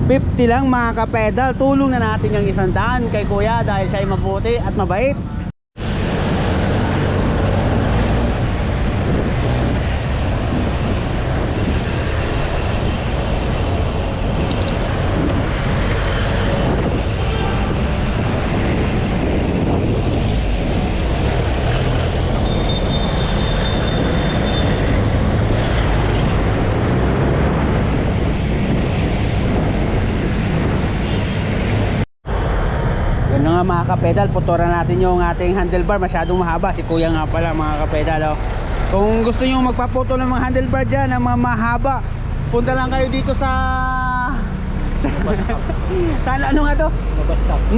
50 lang mga kapedal. Tulong na natin yung 100 kay kuya dahil siya ay mabuti at mabait. Yun na nga mga kapedal, puturan natin yung ating handlebar. Masyadong mahaba, si kuya nga pala mga kapedal, oh. Kung gusto nyo magpaputo ng mga handlebar dyan na mga mahaba, punta lang kayo dito sa ano nga to?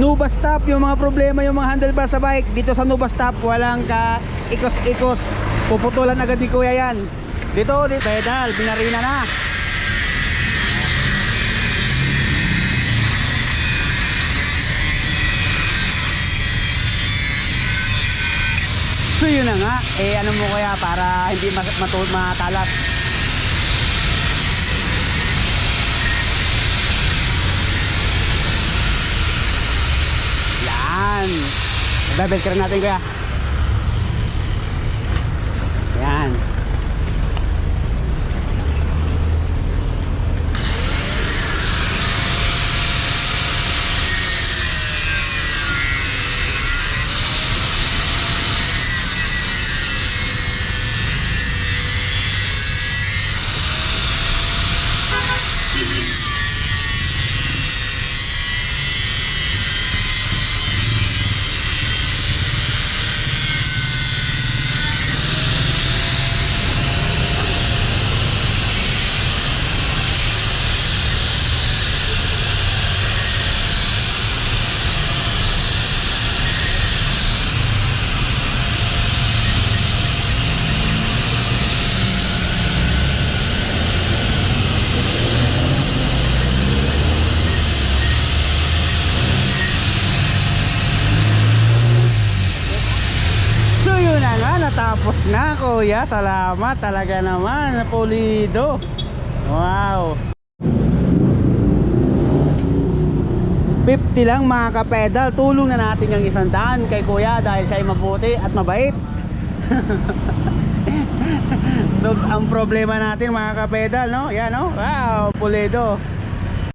Nuba Stop. Yung mga problema yung mga handlebar sa bike, dito sa Nuba Stop walang ka ikos-ikos, puputulan agad ni kuya yan. Dito pedal, binarina na. So yun na nga, ano mo kaya para hindi matalas. Yan. Babel ka rin natin kuya. Yan. Natapos na kuya, salamat talaga naman, pulido. Wow, 50 lang mga kapedal. Tulong na natin yung 100 kay kuya dahil siya ay mabuti at mabait. So ang problema natin mga kapedal, no? Yan, no? Wow, pulido.